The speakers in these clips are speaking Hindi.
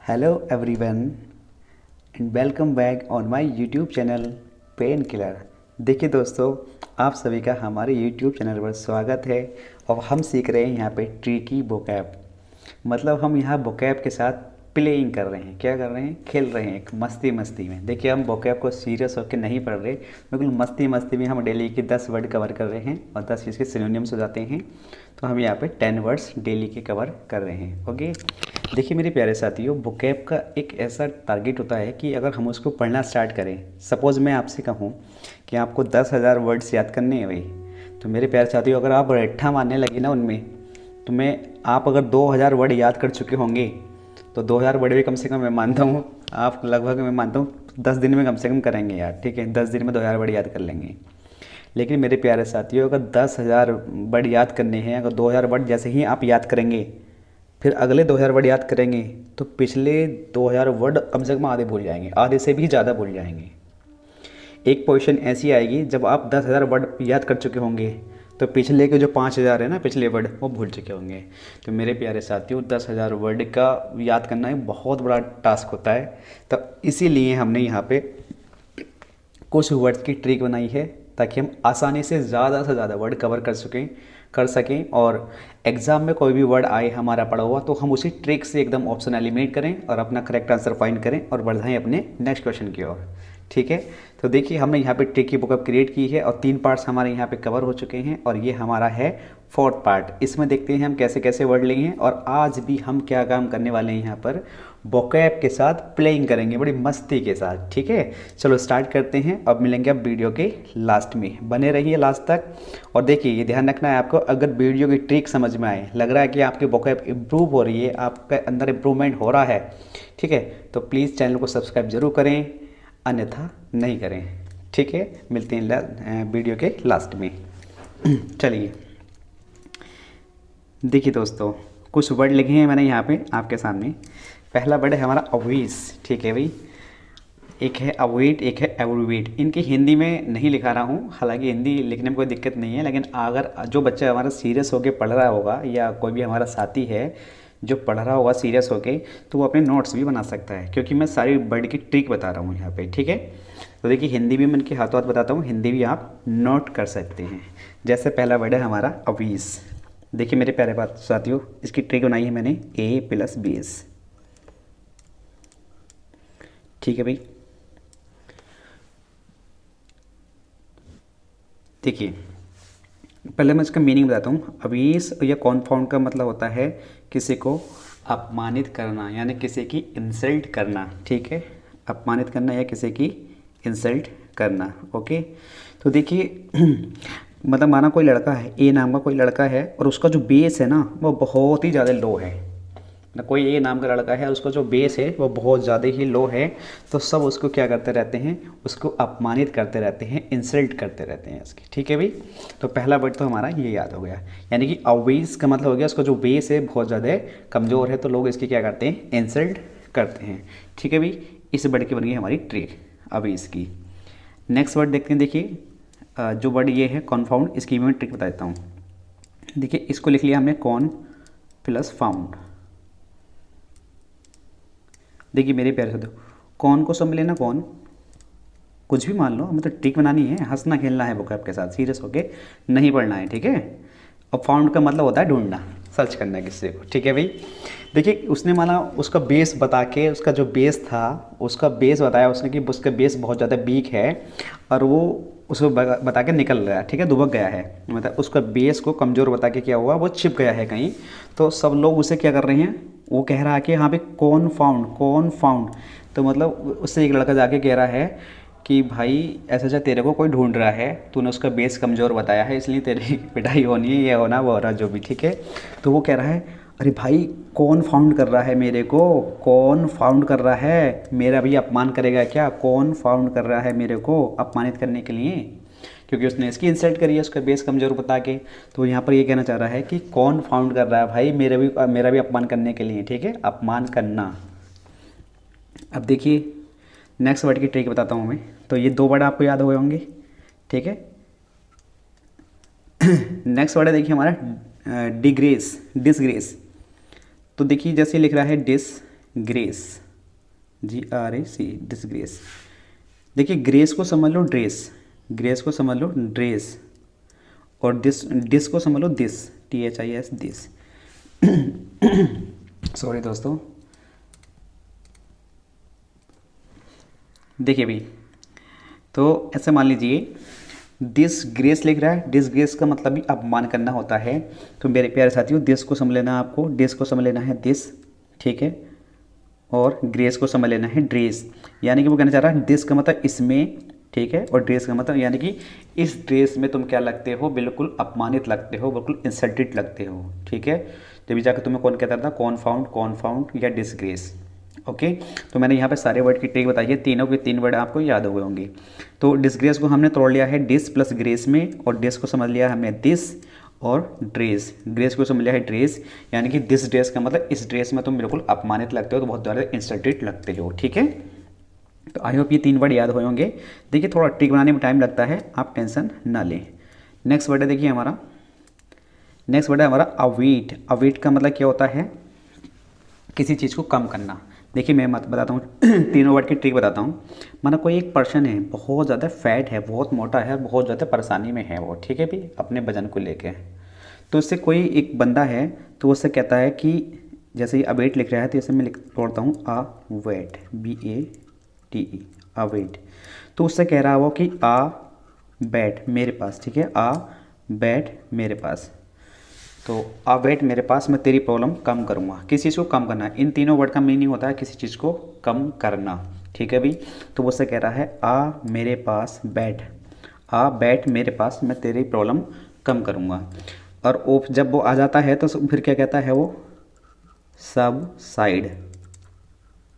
Hello everyone and welcome back on my YouTube channel pain killer. देखिए दोस्तों, आप सभी का हमारे यूट्यूब चैनल पर स्वागत है। और हम सीख रहे हैं यहाँ पे ट्रिकी वोकैब। मतलब हम यहाँ वोकैब के साथ प्लेइंग कर रहे हैं। क्या कर रहे हैं? खेल रहे हैं एक मस्ती मस्ती में। देखिए, हम वोकैब को सीरियस होकर नहीं पढ़ रहे, बिल्कुल मस्ती मस्ती में हम डेली के 10 वर्ड कवर कर रहे हैं और 10 इसके सिनोनिम्स हो जाते हैं। तो हम यहाँ पे 10 वर्ड्स डेली के कवर कर रहे हैं। ओके, देखिए मेरे प्यारे साथियों, वोकैब का एक ऐसा टारगेट होता है कि अगर हम उसको पढ़ना स्टार्ट करें, सपोज़ मैं आपसे कहूँ कि आपको 10,000 वर्ड्स याद करने हैं भाई, तो मेरे प्यारे साथियों अगर आप रट्ठा मारने लगे ना उनमें, तो आप अगर 2,000 वर्ड याद कर चुके होंगे तो 2,000 वर्ड भी कम से कम मैं मानता हूँ आप लगभग मैं मानता हूँ 10 दिन में कम से कम करेंगे यार। ठीक है, 10 दिन में 2,000 वर्ड याद कर लेंगे। लेकिन मेरे प्यारे साथियों, अगर 10,000 वर्ड याद करने हैं, अगर 2,000 वर्ड जैसे ही आप याद करेंगे फिर अगले 2,000 वर्ड याद करेंगे तो पिछले 2,000 वर्ड कम से कम आधे भूल जाएंगे, आधे से भी ज़्यादा भूल जाएंगे। एक पोजीशन ऐसी आएगी जब आप 10,000 वर्ड याद कर चुके होंगे तो पिछले के जो 5,000 है ना, पिछले वर्ड वो भूल चुके होंगे। तो मेरे प्यारे साथियों, 10,000 वर्ड का याद करना एक बहुत बड़ा टास्क होता है। तो इसीलिए हमने यहाँ पे कुछ वर्ड्स की ट्रिक बनाई है ताकि हम आसानी से ज़्यादा वर्ड कवर कर सकें और एग्ज़ाम में कोई भी वर्ड आए हमारा पढ़ा हुआ तो हम उसी ट्रिक से एकदम ऑप्शन एलिमिनेट करें और अपना करेक्ट आंसर फाइंड करें और बढ़ाएं अपने नेक्स्ट क्वेश्चन की ओर। ठीक है, तो देखिए हमने यहाँ पे ट्रिक की बुकअप क्रिएट की है और 3 पार्ट्स हमारे यहाँ पे कवर हो चुके हैं और ये हमारा है 4th पार्ट। इसमें देखते हैं हम कैसे कैसे वर्ड लेंगे हैं और आज भी हम क्या काम करने वाले हैं यहाँ पर वोकैब के साथ प्लेइंग करेंगे बड़ी मस्ती के साथ। ठीक है, चलो स्टार्ट करते हैं। अब मिलेंगे अब वीडियो के लास्ट में, बने रहिए लास्ट तक। और देखिए ये ध्यान रखना है आपको, अगर वीडियो की ट्रिक समझ में आए, लग रहा है कि आपकी वोकैब इम्प्रूव हो रही है, आपके अंदर इम्प्रूवमेंट हो रहा है, ठीक है, तो प्लीज़ चैनल को सब्सक्राइब जरूर करें, अन्यथा नहीं करें। ठीक है, मिलते हैं वीडियो के लास्ट में। चलिए देखिए दोस्तों, कुछ वर्ड लिखे हैं मैंने यहाँ पे आपके सामने। पहला वर्ड है हमारा अवॉइस। ठीक है भाई, एक है अवॉइड, एक है एब्रीवेट। इनकी हिंदी में नहीं लिखा रहा हूँ, हालांकि हिंदी लिखने में कोई दिक्कत नहीं है, लेकिन अगर जो बच्चा हमारा सीरियस होकर पढ़ रहा होगा या कोई भी हमारा साथी है जो पढ़ रहा होगा सीरियस होके, तो वो अपने नोट्स भी बना सकता है, क्योंकि मैं सारी वर्ड की ट्रिक बता रहा हूँ यहाँ पे। ठीक है, तो देखिए हिंदी भी मैं इनके हाथों हाथ बताता हूँ, हिंदी भी आप नोट कर सकते हैं। जैसे पहला वर्ड है हमारा अवीस। देखिए मेरे प्यारे बात साथियों, इसकी ट्रिक बनाई है मैंने A+BS। ठीक है भाई, देखिए पहले मैं इसका मीनिंग बताता हूँ। अवीस या कॉन्फाउंड का मतलब होता है किसी को अपमानित करना, यानी किसी की इंसल्ट करना। ठीक है, अपमानित करना या किसी की इंसल्ट करना। ओके, तो देखिए मतलब माना कोई लड़का है, ए नाम का कोई लड़का है और उसका जो बेस है ना वो बहुत ही ज़्यादा लो है। ना कोई ए नाम का लड़का है, उसका जो बेस है वो बहुत ज़्यादा ही लो है, तो सब उसको क्या करते रहते हैं, उसको अपमानित करते रहते हैं, इंसल्ट करते रहते हैं उसकी। ठीक है भाई, तो पहला वर्ड तो हमारा ये याद हो गया, यानी कि अवेज का मतलब हो गया उसका जो बेस है बहुत ज़्यादा कमज़ोर है, तो लोग इसकी क्या करते हैं, इंसल्ट करते हैं। ठीक है भाई, इस वर्ड की बन गई हमारी ट्रिक अवेज की। नेक्स्ट वर्ड देखते हैं। देखिए जो वर्ड ये है कॉन्फाउंड, इसकी मैं ट्रिक बता देता हूँ। देखिए इसको लिख लिया हमने कॉन प्लस फाउंड। देखिए मेरे प्यारे साथियों, कौन को सब मिले ना, कौन कुछ भी मान लो, हमें तो ट्रिक बनानी है, हंसना खेलना है वोकैब के साथ, सीरियस होके नहीं पढ़ना है। ठीक है, और फाउंड का मतलब होता है ढूंढना, सर्च करना किसी को। ठीक है भाई, देखिए उसने माना उसका बेस बता के, उसका जो बेस था उसका बेस बताया उसने कि उसका बेस बहुत ज़्यादा वीक है और वो उसको बता के निकल रहा है। ठीक है, दुबक गया है, मतलब उसका बेस को कमज़ोर बता के क्या हुआ, वो छिप गया है कहीं। तो सब लोग उसे क्या कर रहे हैं, वो कह रहा है कि यहाँ पे कौन फाउंड। तो मतलब उससे एक लड़का जाके कह रहा है कि भाई ऐसा ऐसा तेरे को कोई ढूंढ रहा है, तूने उसका बेस कमज़ोर बताया है इसलिए तेरी पिटाई होनी है, ये होना वो हो रहा जो भी। ठीक है, तो वो कह रहा है अरे भाई कौन फाउंड कर रहा है मेरे को, कौन फाउंड कर रहा है, मेरा भी अपमान करेगा क्या, कौन फाउंड कर रहा है मेरे को अपमानित करने के लिए, क्योंकि उसने इसकी इंसल्ट करी है उसका बेस कमज़ोर बता के। तो यहाँ पर ये कहना चाह रहा है कि कौन फाउंड कर रहा है भाई मेरा भी अपमान करने के लिए। ठीक है, अपमान करना। अब देखिए नेक्स्ट वर्ड की ट्रिक बताता हूँ मैं। तो ये 2 वर्ड आपको याद हुए होंगे। ठीक है, नेक्स्ट वर्ड है देखिए हमारा डिसग्रेस। तो देखिए जैसे लिख रहा है ग्रेस, GRAC, डिसग्रेस। देखिए ग्रेस को समझ लो ड्रेस, ग्रेस को समझ लो ड्रेस, और डिस को समझ लो दिस, THIS, दिस। सॉरी दोस्तों। देखिए भाई, तो ऐसे मान लीजिए डिसग्रेस लिख रहा है, डिसग्रेस का मतलब भी अपमान करना होता है। तो मेरे प्यारे साथियों, दिस को समझ लेना आपको, डिस को समझ लेना है दिस, ठीक है, और ग्रेस को समझ लेना है ड्रेस। यानी कि वो कहना चाह रहा है दिस का मतलब इसमें, ठीक है, और ड्रेस का मतलब यानी कि इस ड्रेस में तुम क्या लगते हो, बिल्कुल अपमानित लगते हो, बिल्कुल इंसल्टेड लगते हो, ठीक है। तभी जाकर तुम्हें कौन कहता था, कॉन्फाउंड, कॉन्फाउंड या डिसग्रेस। ओके, तो मैंने यहाँ पे सारे वर्ड की ट्रिक बताई है, तीनों के 3 वर्ड आपको याद हो गए होंगे। तो डिसग्रेस को हमने तोड़ लिया है डिस प्लस ग्रेस में, और डिस को समझ लिया हमने दिस, और ड्रेस, ग्रेस को समझ लिया है ड्रेस। यानी कि दिस ड्रेस का मतलब इस ड्रेस में तुम बिल्कुल अपमानित लगते हो, तो बहुत ज़्यादा इंसल्टेड लगते हो, ठीक है। तो आई होप ये 3 वर्ड याद हो होंगे। देखिए थोड़ा ट्रिक बनाने में टाइम लगता है, आप टेंशन ना लें। नेक्स्ट वर्ड है, देखिए हमारा नेक्स्ट वर्ड है हमारा अवेट। अवेट का मतलब क्या होता है, किसी चीज़ को कम करना। देखिए मैं बताता हूँ तीनों वर्ड की ट्रिक बताता हूँ। माना कोई एक पर्सन है, बहुत ज़्यादा फैट है, बहुत मोटा है, बहुत ज़्यादा परेशानी में है वो, ठीक है भी, अपने वजन को लेके। तो उससे कोई एक बंदा है, तो उससे कहता है कि जैसे ये अवेट लिख रहा है, तो इसे मैं तोड़ता हूँ आ वेट, BATE, अवेट। तो उससे कह रहा है वो कि आ बैठ मेरे पास, ठीक है, आ बैठ मेरे पास। तो आ वेट मेरे पास, मैं तेरी प्रॉब्लम कम करूँगा। किसी चीज़ को कम करना है, इन तीनों वर्ड का मीनिंग होता है किसी चीज़ को कम करना, ठीक है भी। तो वो उससे कह रहा है आ मेरे पास बैठ, आ बैठ मेरे पास, मैं तेरी प्रॉब्लम कम करूँगा। और वो जब वो आ जाता है तो फिर क्या कहता है वो, सब साइड।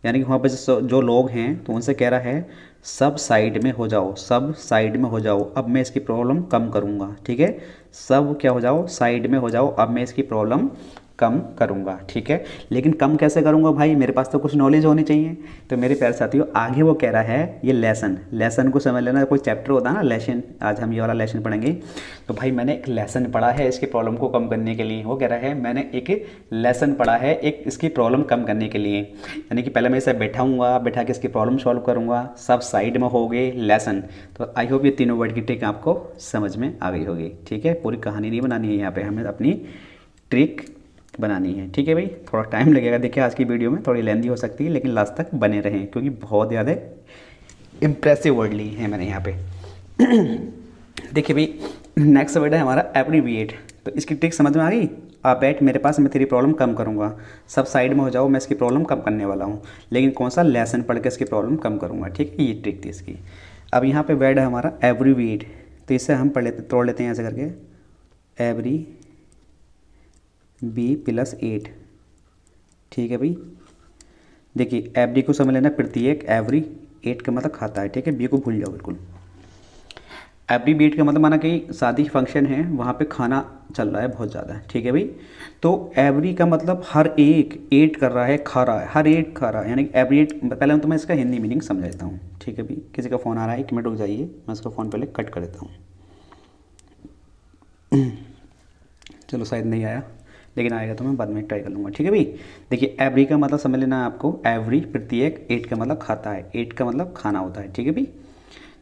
यानी कि वहाँ पर जो लोग हैं, तो उनसे कह रहा है सब साइड में हो जाओ, सब साइड में हो जाओ, अब मैं इसकी प्रॉब्लम कम करूँगा, ठीक है। सब क्या हो जाओ, साइड में हो जाओ, अब मैं इसकी प्रॉब्लम कम करूँगा, ठीक है। लेकिन कम कैसे करूँगा भाई, मेरे पास तो कुछ नॉलेज होनी चाहिए। तो मेरे प्यारे साथियों, आगे वो कह रहा है ये लेसन, लेसन को समझ लेना। कोई चैप्टर होता है ना लेसन, आज हम ये वाला लेसन पढ़ेंगे। तो भाई मैंने एक लेसन पढ़ा है इसकी प्रॉब्लम को कम करने के लिए। वो कह रहा है मैंने एक लेसन पढ़ा है एक इसकी प्रॉब्लम कम करने के लिए। यानी कि पहले मैं इसे बैठाऊँगा, बैठा के इसकी प्रॉब्लम सॉल्व करूँगा, सब साइड में हो गए लेसन। तो आई होप ये तीनों वर्ड की ट्रिक आपको समझ में आ गई होगी, ठीक है। पूरी कहानी नहीं बनानी है यहाँ पे, हमें अपनी ट्रिक बनानी है, ठीक है भाई। थोड़ा टाइम लगेगा, देखिए आज की वीडियो में थोड़ी लेंदी हो सकती है, लेकिन लास्ट तक बने रहें, क्योंकि बहुत ज़्यादा इम्प्रेसिव वर्ड ली है मैंने यहाँ पे। देखिए भाई, नेक्स्ट वर्ड है हमारा एब्रीविएट। तो इसकी ट्रिक समझ में आ गई, आप बैठ मेरे पास, मैं तेरी प्रॉब्लम कम करूँगा, सब साइड में हो जाओ, मैं इसकी प्रॉब्लम कम करने वाला हूँ। लेकिन कौन सा, लेसन पढ़ के इसकी प्रॉब्लम कम करूँगा, ठीक है। ये ट्रिक थी इसकी। अब यहाँ पे वर्ड है हमारा एब्रीविएट। तो इसे हम तोड़ लेते हैं ऐसे करके, एवरी B+8, ठीक है भाई। देखिए एवरी को समझ लेना, प्रत्येक, एवरी, 8 का मतलब खाता है, ठीक है। बी को भूल जाओ बिल्कुल। एवरी बीट का मतलब माना कि शादी फंक्शन है, वहाँ पे खाना चल रहा है बहुत ज़्यादा, ठीक है भाई। तो एवरी का मतलब हर एक, 8 कर रहा है, खा रहा है, हर एक खा रहा है, यानी एवरी 8। पहले तो मैं इसका हिंदी मीनिंग समझ लेता हूँ, ठीक है भाई। किसी का फ़ोन आ रहा है, 1 मिनट रुक जाइए, मैं इसका फ़ोन पहले कट कर देता हूँ। चलो शायद नहीं आया, लेकिन आएगा तो मैं बाद में ट्राई कर लूँगा, ठीक है भाई। देखिए एवरी का मतलब समझ लेना है आपको, एवरी प्रत्येक, 8 का मतलब खाता है, 8 का मतलब खाना होता है, ठीक है भाई।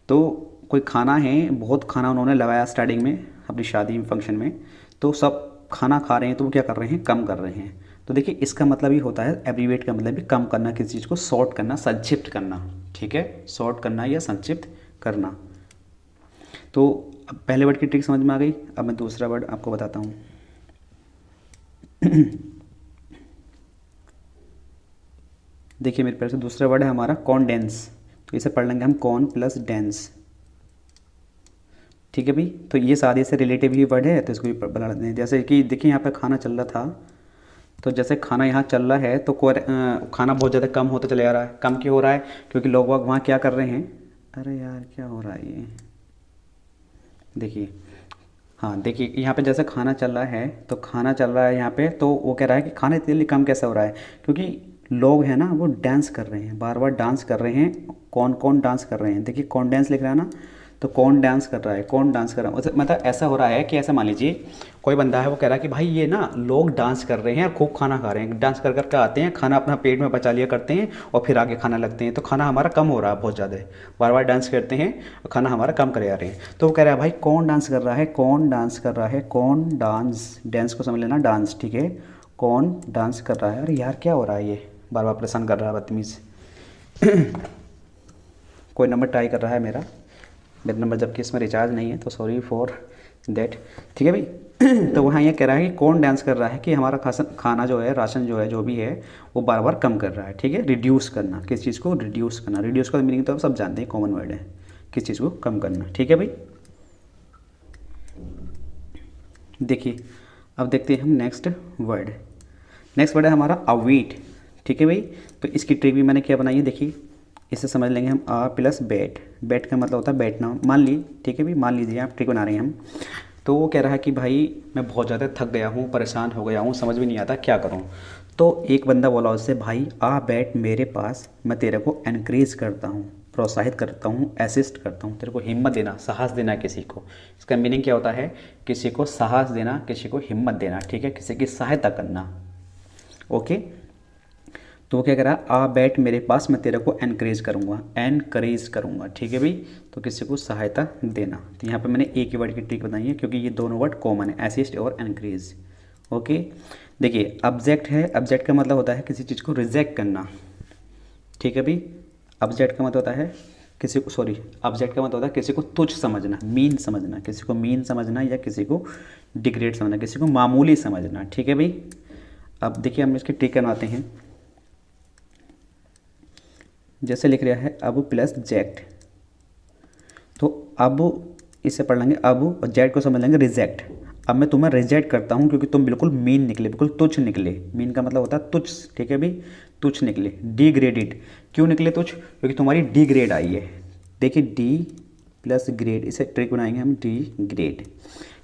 तो कोई खाना है, बहुत खाना उन्होंने लगाया स्टार्टिंग में अपनी शादी में, फंक्शन में, तो सब खाना खा रहे हैं, तो वो क्या कर रहे हैं, कम कर रहे हैं। तो देखिए इसका मतलब ही होता है, एब्रीवेट का मतलब भी कम करना, किसी चीज़ को शॉर्ट करना, संक्षिप्त करना, ठीक है, शॉर्ट करना या संक्षिप्त करना। तो अब पहले वर्ड की ट्रिक समझ में आ गई, अब मैं दूसरा वर्ड आपको बताता हूँ। देखिए मेरे पास दूसरा वर्ड है हमारा कॉन्डेंस। तो इसे पढ़ लेंगे हम, कॉन प्लस डेंस, ठीक है भाई। तो ये शादी से रिलेटिव ही वर्ड है, तो इसको भी बता देते हैं। जैसे कि देखिए यहाँ पे खाना चल रहा था, तो जैसे खाना यहाँ चल रहा है, तो खाना बहुत ज़्यादा कम होता चला जा रहा है। कम क्यों हो रहा है, क्योंकि लोग वहाँ क्या कर रहे हैं, अरे यार क्या हो रहा है ये, देखिए, हाँ देखिए यहाँ पे जैसे खाना चल रहा है, तो खाना चल रहा है यहाँ पे, तो वो कह रहा है कि खाना इतने लिए कम कैसे हो रहा है, क्योंकि लोग हैं ना वो डांस कर रहे हैं, बार बार डांस कर रहे हैं। कौन कौन डांस कर रहे हैं, देखिए कौन डांस लिख रहा है ना, तो कौन डांस कर रहा है, कौन डांस कर रहा है, मतलब ऐसा हो रहा है कि ऐसा मान लीजिए कोई बंदा है, वो कह रहा है कि भाई ये ना लोग डांस कर रहे हैं और खूब खाना खा रहे हैं, डांस कर करके आते हैं, खाना अपना पेट में पचा लिया करते हैं और फिर आगे खाना लगते हैं, तो खाना हमारा कम हो रहा है बहुत ज़्यादा, बार बार डांस करते हैं और खाना हमारा कम करे जा रहे हैं। तो वो कह रहा है भाई कौन डांस कर रहा है, कौन डांस कर रहा है, कौन डांस, डांस को समझ लेना डांस, ठीक है, कौन डांस कर रहा है। अरे यार क्या हो रहा है, ये बार बार परेशान कर रहा है बदतमीज़। कोई नंबर ट्राई कर रहा है मेरा नंबर, जबकि इसमें रिचार्ज नहीं है, तो सॉरी फॉर दैट, ठीक है भाई। तो वहाँ ये कह रहा है कि कौन डांस कर रहा है कि हमारा खाना जो है, राशन जो है, जो भी है वो बार बार कम कर रहा है, ठीक है। रिड्यूस करना, किस चीज़ को रिड्यूस करना, रिड्यूस का मीनिंग तो आप सब जानते हैं, कॉमन वर्ड है, किस चीज़ को कम करना, ठीक है भाई। देखिए अब देखते हैं हम नेक्स्ट वर्ड। नेक्स्ट वर्ड है हमारा अवेट, ठीक है भाई। तो इसकी ट्रिक भी मैंने क्या बनाई है, देखिए इसे समझ लेंगे हम, आ प्लस बैट, बैट का मतलब होता है बैठना, मान ली, ठीक है भाई, मान लीजिए आप ट्रिक बना रहे हैं हम। तो वो कह रहा है कि भाई मैं बहुत ज़्यादा थक गया हूँ, परेशान हो गया हूँ, समझ में नहीं आता क्या करूँ। तो एक बंदा बोला उससे, भाई आ बैठ मेरे पास, मैं तेरे को एनकरेज करता हूँ, प्रोत्साहित करता हूँ, असिस्ट करता हूँ, तेरे को हिम्मत देना, साहस देना किसी को। इसका मीनिंग क्या होता है, किसी को साहस देना, किसी को हिम्मत देना, ठीक है, किसी की सहायता करना, ओके। तो वो क्या कह रहा है, आ बैठ मेरे पास, मैं तेरे को एनकरेज करूँगा, एनकरेज करूँगा, ठीक है भाई। तो किसी को सहायता देना, तो यहाँ पे मैंने एक ही वर्ड की ट्रिक बताई है, क्योंकि ये दोनों वर्ड कॉमन है, असिस्ट और एनकरेज, ओके। देखिए ऑब्जेक्ट है, ऑब्जेक्ट का मतलब होता है किसी चीज़ को रिजेक्ट करना, ठीक है भाई। ऑब्जेक्ट का मतलब होता है किसी को, सॉरी, ऑब्जेक्ट का मतलब होता है किसी को तुच्छ समझना, मीन समझना, किसी को मीन समझना या किसी को डिग्रेड समझना, किसी को मामूली समझना, ठीक है भाई। अब देखिए हम इसकी ट्रिक बनाते हैं, जैसे लिख रहा है अब प्लस जेक्ट, तो अब इसे पढ़ लेंगे अब, और जेड को समझ लेंगे रिजेक्ट। अब मैं तुम्हें रिजेक्ट करता हूँ क्योंकि तुम बिल्कुल मीन निकले, बिल्कुल तुच्छ निकले, मीन का मतलब होता है तुच्छ, ठीक है भाई, तुच्छ निकले। डिग्रेडेड, क्यों निकले तुच्छ, क्योंकि तुम्हारी डी ग्रेड आई है, देखिए डी प्लस ग्रेड, इसे ट्रिक बनाएंगे हम, डी ग्रेड,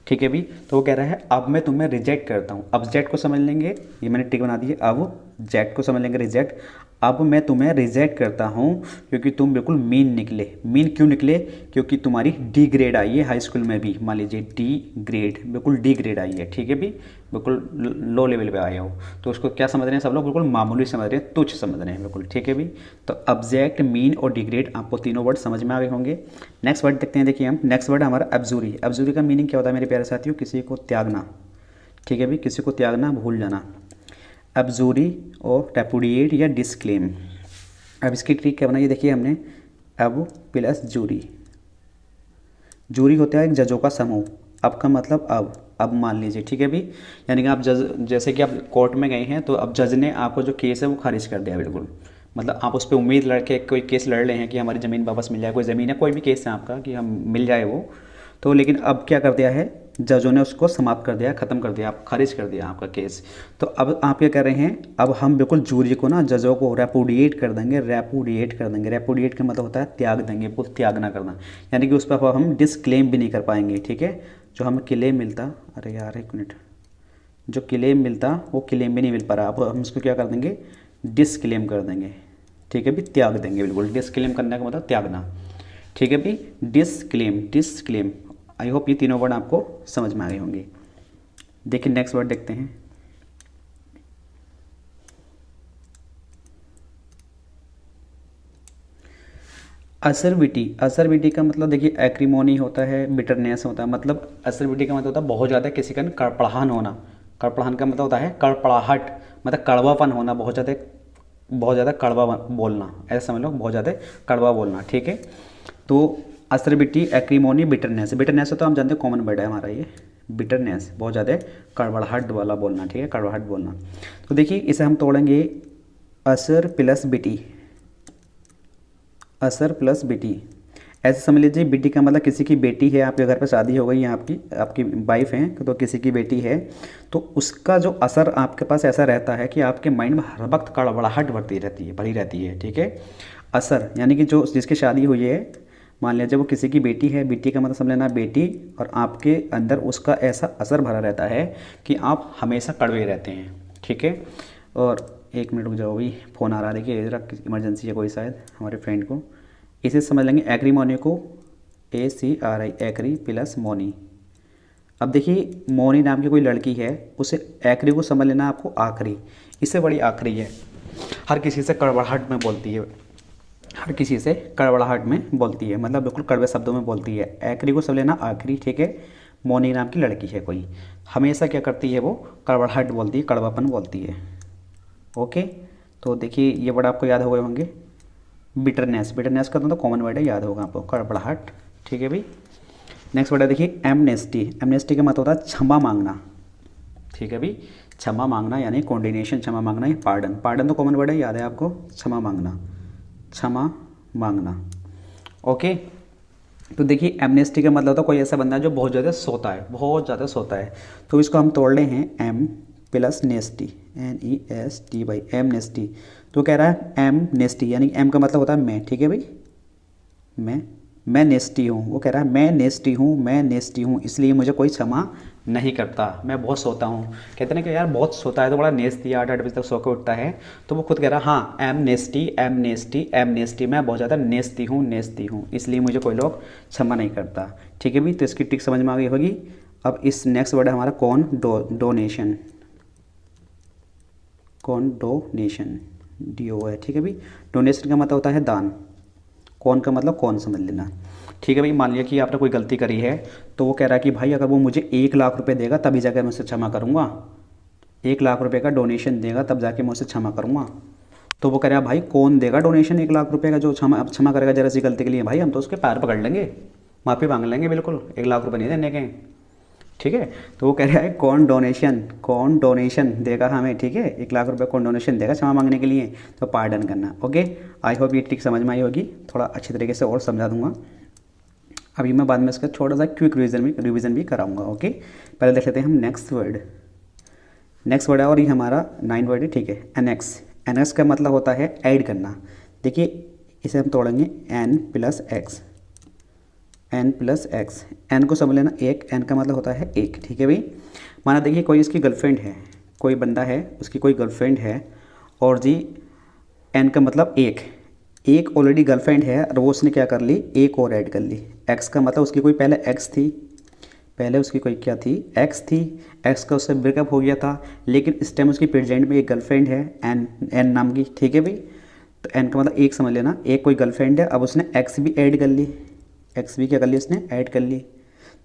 ठीक है भाई। तो वो कह रहा है अब मैं तुम्हें रिजेक्ट करता हूँ, अब जेड को समझ लेंगे, ये मैंने ट्रिक बना दी है, अब जेड को समझ लेंगे रिजेक्ट। अब मैं तुम्हें रिजेक्ट करता हूँ क्योंकि तुम बिल्कुल मीन निकले, मीन क्यों निकले, क्योंकि तुम्हारी डी ग्रेड आई है हाई स्कूल में भी, मान लीजिए डी ग्रेड, बिल्कुल डी ग्रेड आई है, ठीक है भी, बिल्कुल लो लेवल पे आए हो, तो उसको क्या समझ रहे हैं सब लोग, बिल्कुल मामूली समझ रहे हैं, तुच्छ समझ रहे हैं बिल्कुल, ठीक है भी। तो ऑब्जेक्ट, मीन और डिग्रेड, आपको तीनों वर्ड समझ में आ गए होंगे। नेक्स्ट वर्ड देखते हैं, देखिए हम, नेक्स्ट वर्ड हमारा एब्जूरी। एब्जूरी का मीनिंग क्या होता है मेरे प्यारे साथियों, किसी को त्यागना, ठीक है भी, किसी को त्यागना, भूल जाना, एब्जूरी और रेपुडिएट या डिस्क्लेम। अब इसकी ट्रिक क्या बनाई, देखिए हमने, अब प्लस जूरी, जूरी होता है एक जजों का समूह, अब का मतलब अब मान लीजिए, ठीक है भी, यानी कि आप जज, जैसे कि आप कोर्ट में गए हैं, तो अब जज ने आपको जो केस है वो खारिज कर दिया बिल्कुल, मतलब आप उस पर उम्मीद लड़के कोई केस लड़ रहे हैं कि हमारी ज़मीन वापस मिल जाए, कोई ज़मीन है, कोई भी केस है आपका कि हम मिल जाए वो, तो लेकिन अब क्या कर दिया है, जजों ने उसको समाप्त कर दिया, ख़त्म कर दिया, आप खारिज कर दिया आपका केस। तो अब आप क्या कर रहे हैं, अब हम बिल्कुल जूरी को ना, जजों को रेपुडिएट कर देंगे, रेपुडिएट कर देंगे। रेपुडिएट का मतलब होता है त्याग देंगे, बिल्कुल त्यागना करना, यानी कि उस पर हम डिस्क्लेम भी नहीं कर पाएंगे, ठीक है। जो हमें क्लेम मिलता, अरे यार एक मिनट, जो क्लेम मिलता वो क्लेम भी नहीं मिल पा रहा, अब हम उसको क्या कर देंगे, डिस्क्लेम कर देंगे, ठीक है भी, त्याग देंगे बिल्कुल। डिस्क्लेम करने का मतलब त्यागना, ठीक है भी, डिस्क्लेम, डिस्क्लेम। आई होप ये तीनों वर्ड आपको समझ में आ गए होंगे। देखिए नेक्स्ट वर्ड देखते हैं, असरबिटी। असरबिटी का मतलब देखिए एक्रीमोनी होता है, बिटरनेस होता है, मतलब असरबिटी का मतलब होता है बहुत ज़्यादा किसी का कड़पड़ाहन होना, कड़पड़ाहन का मतलब होता है कड़पड़ाहट, मतलब कड़वापन होना, बहुत ज़्यादा कड़वा बोलना, ऐसा समझ लो, बहुत ज़्यादा कड़वा बोलना, ठीक है। तो असरबिटी, एक्रीमोनी, बिटरनेस। बिटरनेस तो हम जानते हैं कॉमन वर्ड है हमारा ये, बिटरनेस, बहुत ज़्यादा कड़वाहट वाला बोलना, ठीक है, कड़वाहट बोलना। तो देखिए इसे हम तोड़ेंगे, असर प्लस बिटी, असर प्लस बिटी, ऐसे समझ लीजिए, बिटी का मतलब किसी की बेटी है, आपके घर पर शादी हो गई है, आपकी आपकी वाइफ है, तो किसी की बेटी है, तो उसका जो असर आपके पास ऐसा रहता है कि आपके माइंड में हर वक्त कड़वाहट बढ़ती रहती है, बढ़ी रहती है, ठीक है। असर यानी कि जो जिसकी शादी हुई है, मान लीजिए वो किसी की बेटी है, बेटी का मतलब समझ लेना बेटी, और आपके अंदर उसका ऐसा असर भरा रहता है कि आप हमेशा कड़वे रहते हैं, ठीक है। और एक मिनट रुक जाओ, भी फ़ोन आ रहा है, देखिए ज़रा इमरजेंसी है कोई शायद हमारे फ्रेंड को। इसे समझ लेंगे, एक्रीमोनी को ACRI एकरी प्लस मोनी। अब देखिए मोनी नाम की कोई लड़की है, उसे एकरी को समझ लेना आपको आखिरी, इससे बड़ी आखिरी है, हर किसी से कड़वाहट में बोलती है, हर किसी से कड़वाहट में बोलती है, मतलब बिल्कुल कड़वे शब्दों में बोलती है। एकरी को समझ लेना आखिरी, ठीक है। मोनी नाम की लड़की है कोई, हमेशा क्या करती है वो, कड़वाहट बोलती है, कड़वापन बोलती है। ओके, तो देखिए ये वर्ड आपको याद हो गए होंगे। बिटरनेस, बिटरनेस का तो कॉमन वर्ड है, याद होगा आपको, कड़वाहट, ठीक है भाई। नेक्स्ट वर्ड है देखिए एमनेस्टी। एमनेस्टी का मतलब होता है क्षमा मांगना, ठीक है भाई। क्षमा मांगना यानी कॉन्डिनेशन, क्षमा मांगना, या पार्डन, पार्डन तो कॉमन वर्ड है, याद है आपको, क्षमा मांगना, क्षमा मांगना। ओके, तो देखिए एमनेस्टी का मतलब होता है कोई ऐसा बंदा है जो बहुत ज़्यादा सोता है, बहुत ज़्यादा सोता है, तो इसको हम तोड़ रहे हैं एम प्लस नेस्टी, NESTY, एमनेस्टी। तो कह रहा है एम नेस्टी, यानी एम का मतलब होता है मैं, ठीक है भाई, मैं नेस्टी हूँ। वो कह रहा है मैं नेस्टी हूँ, मैं नेस्टी हूँ, इसलिए मुझे कोई क्षमा नहीं करता, मैं बहुत सोता हूँ। कहते हैं कि यार बहुत सोता है तो बड़ा नेस्टी, 8-8 बजे तक सो के उठता है, तो वो खुद कह रहा है हाँ एम नेस्टी, एम नेस्टी, एम नेस्टी, मैं बहुत ज़्यादा नेस्टी हूँ, नेस्टी हूँ, इसलिए मुझे कोई लोग क्षमा नहीं करता, ठीक है भाई। तो इसकी ट्रिक समझ में आ गई होगी। अब इस नेक्स्ट वर्ड है हमारा डोनेशन, डोनेशन, DO है, ठीक है भाई। डोनेशन का मतलब होता है दान, कौन का मतलब कौन समझ लेना, ठीक है भाई। मान लिया कि आपने कोई गलती करी है, तो वो कह रहा है कि भाई अगर वो मुझे 1 लाख रुपए देगा तभी जाकर मैं उसे क्षमा करूँगा, 1 लाख रुपए का डोनेशन देगा तब जाके मैं उसे क्षमा करूँगा। तो वो कह रहा है भाई कौन देगा डोनेशन 1 लाख रुपए का जो क्षमा करेगा जरा सी गलती के लिए, भाई हम तो उसके पैर पकड़ लेंगे, माफ़ी मांग लेंगे, बिल्कुल 1 लाख रुपये नहीं देने के, ठीक है। तो वो कह रहा है कौन डोनेशन देगा हमें, ठीक है, 1 लाख रुपए कौन डोनेशन देगा क्षमा मांगने के लिए, तो पार्डन करना। ओके, आई होप ये ट्रिक समझ में आई होगी, थोड़ा अच्छी तरीके से और समझा दूंगा। अभी मैं बाद में इसका थोड़ा सा क्विक रिवीजन भी कराऊंगा। ओके, पहले देख लेते हैं हम नेक्स्ट वर्ड है, और ये हमारा 9 वर्ड है, ठीक है। एनेक्स का मतलब होता है ऐड करना। देखिए इसे हम तोड़ेंगे N प्लस एक्स, एन को समझ लेना एक, एन का मतलब होता है एक, ठीक है भाई। माना देखिए कोई इसकी गर्लफ्रेंड है, कोई बंदा है उसकी कोई गर्लफ्रेंड है, और जी एन का मतलब एक ऑलरेडी गर्लफ्रेंड है और वो उसने क्या कर ली, एक और ऐड कर ली। एक्स का मतलब उसकी कोई पहले एक्स थी, पहले उसकी कोई क्या थी, एक्स थी, एक्स का उससे ब्रेकअप हो गया था, लेकिन इस टाइम उसकी प्रेजेंट में एक गर्लफ्रेंड है एन नाम की, ठीक है भाई। तो एन का मतलब एक समझ लेना, एक कोई गर्लफ्रेंड है, अब उसने एक्स भी ऐड कर ली, एक्स भी क्या कर ली उसने, ऐड कर ली।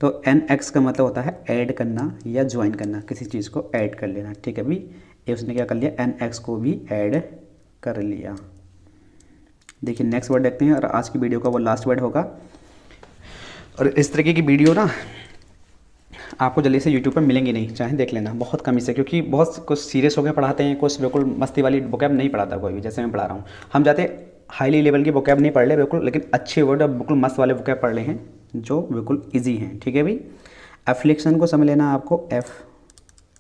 तो एन एक्स का मतलब होता है ऐड करना या ज्वाइन करना, किसी चीज़ को ऐड कर लेना, ठीक है भाई। ये उसने क्या कर लिया, एन एक्स को भी ऐड कर लिया। देखिए नेक्स्ट वर्ड देखते हैं, और आज की वीडियो का वो लास्ट वर्ड होगा। और इस तरीके की वीडियो ना आपको जल्दी से यूट्यूब पर मिलेंगी नहीं, चाहे देख लेना, बहुत कम से, क्योंकि बहुत कुछ सीरियस होकर पढ़ाते हैं, कुछ बिल्कुल मस्ती वाली वोकैब नहीं पढ़ाता कोई भी, जैसे मैं पढ़ा रहा हूँ। हम जाते हाईली लेवल की वोकैब नहीं पढ़ ले बिल्कुल, लेकिन अच्छे वर्ड और बिल्कुल मस्त वाले वोकैब पढ़ ले हैं जो बिल्कुल ईजी हैं, ठीक है भाई। एफ्लिक्शन को समझ लेना आपको, F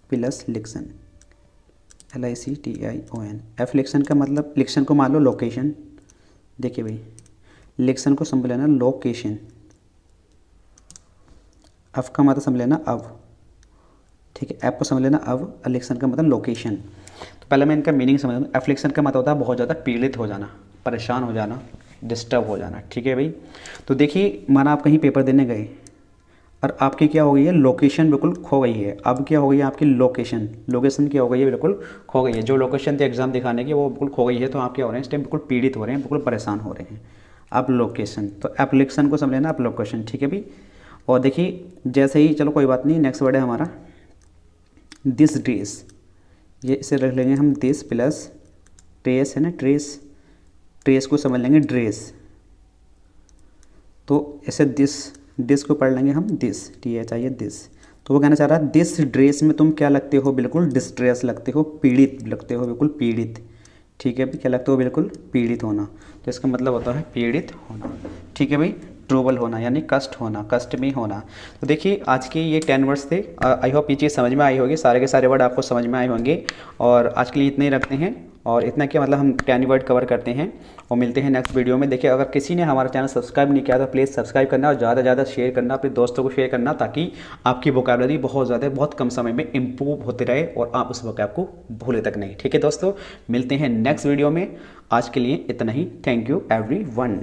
प्लस लिक्शन, LICTION। एफ्लिक्शन का मतलब, लिक्शन को मान लो लोकेशन, देखिए भाई लिक्शन को समझ लेना लोकेशन, एफ का मतलब समझ लेना अब, ठीक है, ऐप को समझ लेना अब, एफ्लिक्शन का मतलब लोकेशन। तो पहले मैं इनका मीनिंग समझ लूँ। एफ्लिक्शन का मतलब होता है बहुत ज़्यादा पीड़ित हो जाना, परेशान हो जाना, डिस्टर्ब हो जाना, ठीक है भाई। तो देखिए माना आप कहीं पेपर देने गए और आपकी क्या हो गई है, लोकेशन बिल्कुल खो गई है। अब क्या हो गई है आपकी लोकेशन क्या हो गई है, बिल्कुल खो गई है। जो लोकेशन थी एग्जाम दिखाने की वो बिल्कुल खो गई है, तो आप क्या हो रहे हैं इस टाइम, बिल्कुल पीड़ित हो रहे हैं, बिल्कुल परेशान हो रहे हैं। अब लोकेशन, तो एप्लीकेशन को समझ लेना आप लोकेशन, ठीक है भाई। और देखिए जैसे ही, चलो कोई बात नहीं, नेक्स्ट वर्ड है हमारा दिस ड्रेस, ये इसे रख लेंगे हम दिस प्लस ट्रेस है ना, ट्रेस को समझ लेंगे ड्रेस, तो ऐसे दिस को पढ़ लेंगे हम दिस, TH है दिस। तो वो कहना चाह रहा है दिस ड्रेस में तुम क्या लगते हो, बिल्कुल डिस्ट्रेस लगते हो, पीड़ित लगते हो, बिल्कुल पीड़ित, ठीक है भाई। क्या लगते हो, बिल्कुल पीड़ित होना, तो इसका मतलब होता है पीड़ित होना, ठीक है भाई। ट्रबल होना यानी कष्ट होना, कष्ट में होना। तो देखिए आज के ये 10 वर्ड्स थे, आई होप ये चीज़ समझ में आई होगी, सारे के सारे वर्ड आपको समझ में आए होंगे। और आज के लिए इतने ही रखते हैं, और इतना क्या मतलब हम 10 वर्ड कवर करते हैं, और मिलते हैं नेक्स्ट वीडियो में। देखिए अगर किसी ने हमारा चैनल सब्सक्राइब नहीं किया तो प्लीज़ सब्सक्राइब करना, और ज़्यादा से ज़्यादा शेयर करना, अपने दोस्तों को शेयर करना, ताकि आपकी वोकैबुलरी बहुत कम समय में इम्प्रूव होते रहे और आप उस वोकैब को भूले तक नहीं, ठीक है दोस्तों। मिलते हैं नेक्स्ट वीडियो में, आज के लिए इतना ही। Thank you everyone.